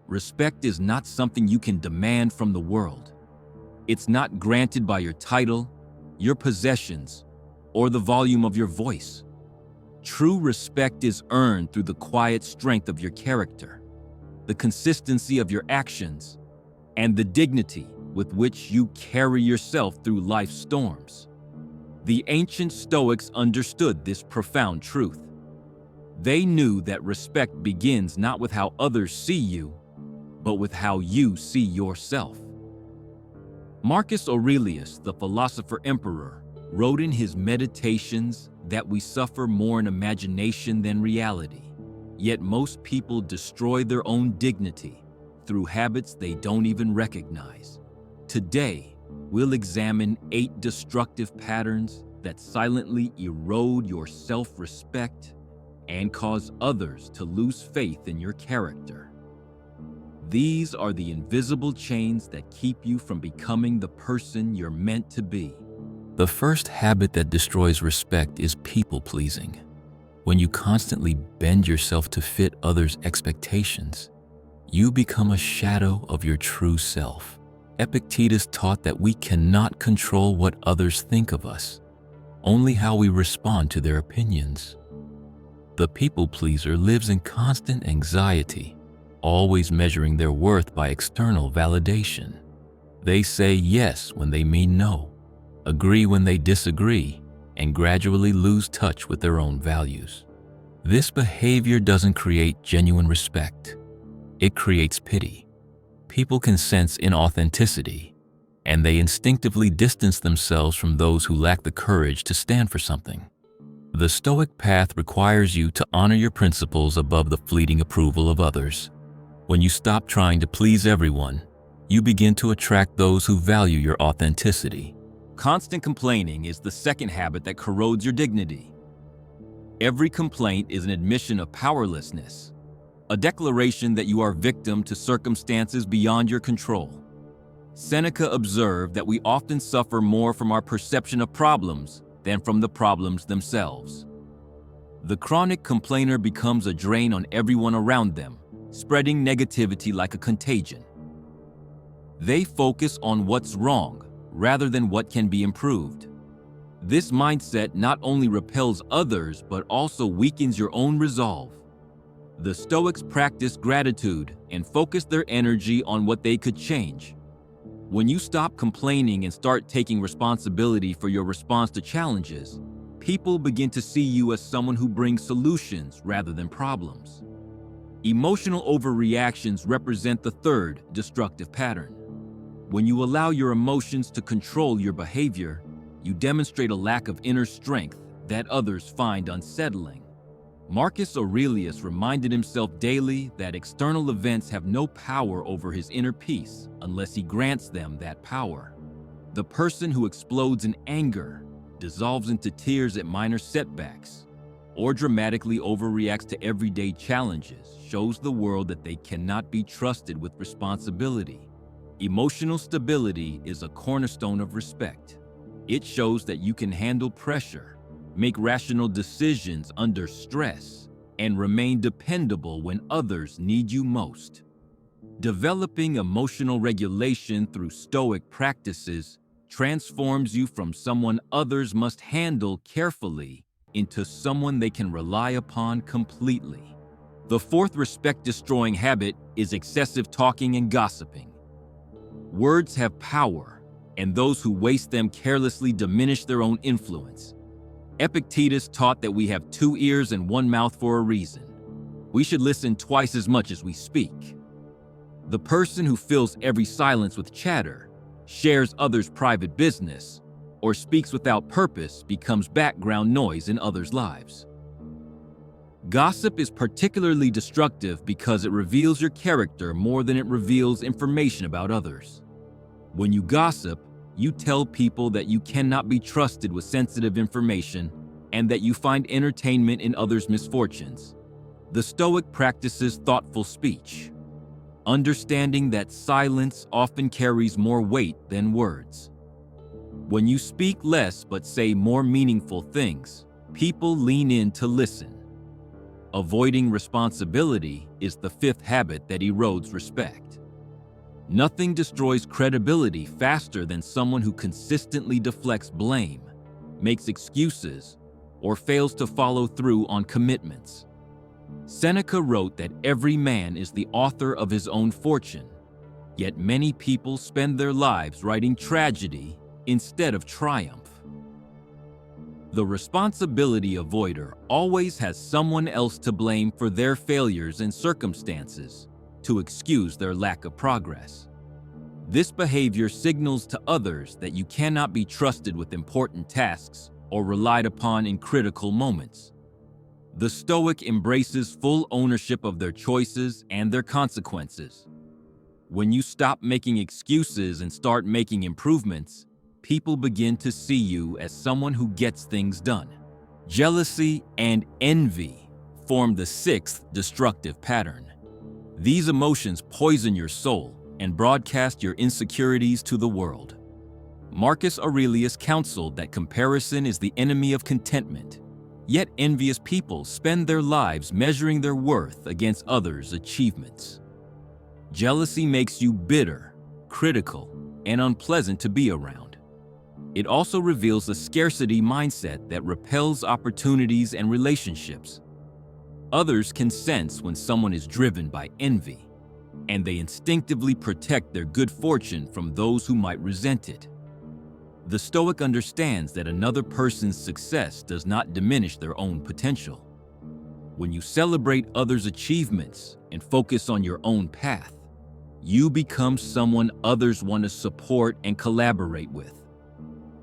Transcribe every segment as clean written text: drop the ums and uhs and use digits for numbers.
Respect is not something you can demand from the world. It's not granted by your title, your possessions, or the volume of your voice. True respect is earned through the quiet strength of your character, the consistency of your actions, and the dignity with which you carry yourself through life's storms. The ancient Stoics understood this profound truth. They knew that respect begins not with how others see you, but with how you see yourself. Marcus Aurelius, the philosopher-emperor, wrote in his Meditations that we suffer more in imagination than reality, yet most people destroy their own dignity through habits they don't even recognize. Today, we'll examine 8 destructive patterns that silently erode your self-respect and cause others to lose faith in your character. These are the invisible chains that keep you from becoming the person you're meant to be. The first habit that destroys respect is people-pleasing. When you constantly bend yourself to fit others' expectations, you become a shadow of your true self. Epictetus taught that we cannot control what others think of us, only how we respond to their opinions. The people-pleaser lives in constant anxiety, always measuring their worth by external validation. They say yes when they mean no, agree when they disagree, and gradually lose touch with their own values. This behavior doesn't create genuine respect. It creates pity. People can sense inauthenticity, and they instinctively distance themselves from those who lack the courage to stand for something. The Stoic path requires you to honor your principles above the fleeting approval of others. When you stop trying to please everyone, you begin to attract those who value your authenticity. Constant complaining is the second habit that corrodes your dignity. Every complaint is an admission of powerlessness, a declaration that you are victim to circumstances beyond your control. Seneca observed that we often suffer more from our perception of problems than from the problems themselves. The chronic complainer becomes a drain on everyone around them, spreading negativity like a contagion. They focus on what's wrong rather than what can be improved. This mindset not only repels others but also weakens your own resolve. The Stoics practiced gratitude and focused their energy on what they could change. When you stop complaining and start taking responsibility for your response to challenges, people begin to see you as someone who brings solutions rather than problems. Emotional overreactions represent the third destructive pattern. When you allow your emotions to control your behavior, you demonstrate a lack of inner strength that others find unsettling. Marcus Aurelius reminded himself daily that external events have no power over his inner peace unless he grants them that power. The person who explodes in anger, dissolves into tears at minor setbacks, or dramatically overreacts to everyday challenges shows the world that they cannot be trusted with responsibility. Emotional stability is a cornerstone of respect. It shows that you can handle pressure, make rational decisions under stress, and remain dependable when others need you most. Developing emotional regulation through Stoic practices transforms you from someone others must handle carefully into someone they can rely upon completely. The fourth respect-destroying habit is excessive talking and gossiping. Words have power, and those who waste them carelessly diminish their own influence. Epictetus taught that we have 2 ears and 1 mouth for a reason. We should listen twice as much as we speak. The person who fills every silence with chatter, shares others' private business, or speaks without purpose becomes background noise in others' lives. Gossip is particularly destructive because it reveals your character more than it reveals information about others. When you gossip, you tell people that you cannot be trusted with sensitive information and that you find entertainment in others' misfortunes. The Stoic practices thoughtful speech, understanding that silence often carries more weight than words. When you speak less but say more meaningful things, people lean in to listen. Avoiding responsibility is the fifth habit that erodes respect. Nothing destroys credibility faster than someone who consistently deflects blame, makes excuses, or fails to follow through on commitments. Seneca wrote that every man is the author of his own fortune, yet many people spend their lives writing tragedy instead of triumph. The responsibility avoider always has someone else to blame for their failures and circumstances to excuse their lack of progress. This behavior signals to others that you cannot be trusted with important tasks or relied upon in critical moments. The Stoic embraces full ownership of their choices and their consequences. When you stop making excuses and start making improvements, people begin to see you as someone who gets things done. Jealousy and envy form the sixth destructive pattern. These emotions poison your soul and broadcast your insecurities to the world. Marcus Aurelius counseled that comparison is the enemy of contentment, yet envious people spend their lives measuring their worth against others' achievements. Jealousy makes you bitter, critical, and unpleasant to be around. It also reveals a scarcity mindset that repels opportunities and relationships. Others can sense when someone is driven by envy, and they instinctively protect their good fortune from those who might resent it. The Stoic understands that another person's success does not diminish their own potential. When you celebrate others' achievements and focus on your own path, you become someone others want to support and collaborate with.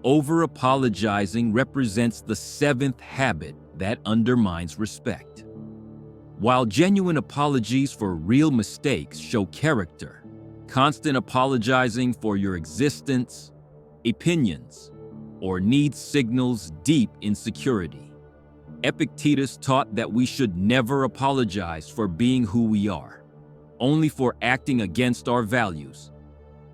Over-apologizing represents the seventh habit that undermines respect. While genuine apologies for real mistakes show character, constant apologizing for your existence, opinions, or needs signals deep insecurity. Epictetus taught that we should never apologize for being who we are, only for acting against our values.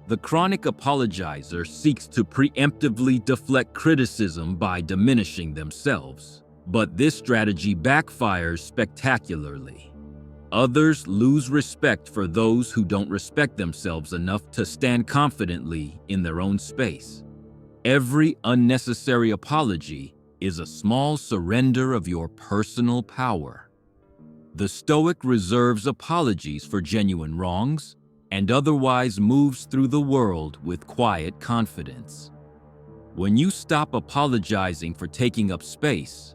The chronic apologizer seeks to preemptively deflect criticism by diminishing themselves, but this strategy backfires spectacularly. Others lose respect for those who don't respect themselves enough to stand confidently in their own space. Every unnecessary apology is a small surrender of your personal power. The Stoic reserves apologies for genuine wrongs and otherwise moves through the world with quiet confidence. When you stop apologizing for taking up space,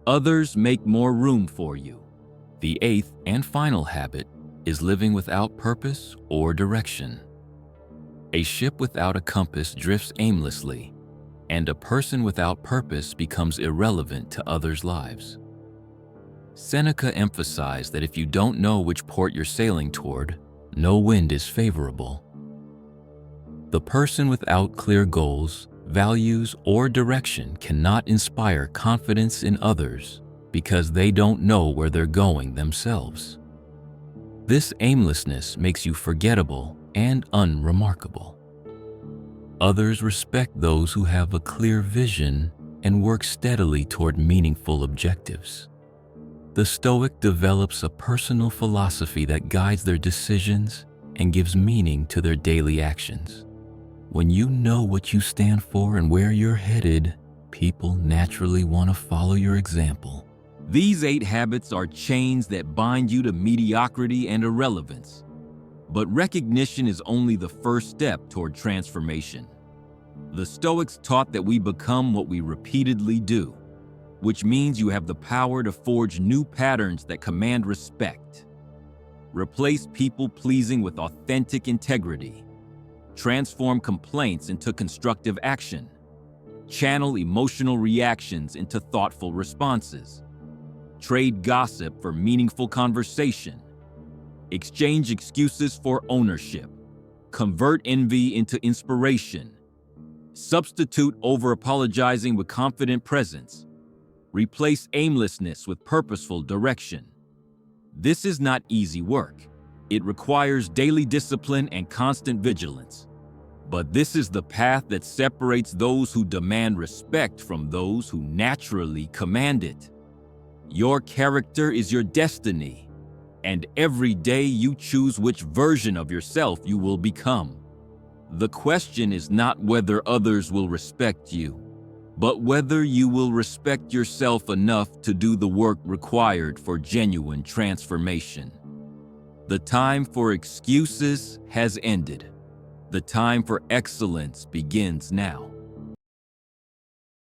others make more room for you. The eighth and final habit is living without purpose or direction. A ship without a compass drifts aimlessly, and a person without purpose becomes irrelevant to others' lives. Seneca emphasized that if you don't know which port you're sailing toward, no wind is favorable. The person without clear goals, values, or direction cannot inspire confidence in others because they don't know where they're going themselves. This aimlessness makes you forgettable and unremarkable. Others respect those who have a clear vision and work steadily toward meaningful objectives. The Stoic develops a personal philosophy that guides their decisions and gives meaning to their daily actions. When you know what you stand for and where you're headed, people naturally want to follow your example. These 8 habits are chains that bind you to mediocrity and irrelevance. But recognition is only the first step toward transformation. The Stoics taught that we become what we repeatedly do, which means you have the power to forge new patterns that command respect. Replace people-pleasing with authentic integrity. Transform complaints into constructive action. Channel emotional reactions into thoughtful responses. Trade gossip for meaningful conversation. Exchange excuses for ownership. Convert envy into inspiration. Substitute over-apologizing with confident presence. Replace aimlessness with purposeful direction. This is not easy work. It requires daily discipline and constant vigilance. But this is the path that separates those who demand respect from those who naturally command it. Your character is your destiny, and every day you choose which version of yourself you will become. The question is not whether others will respect you, but whether you will respect yourself enough to do the work required for genuine transformation. The time for excuses has ended. The time for excellence begins now.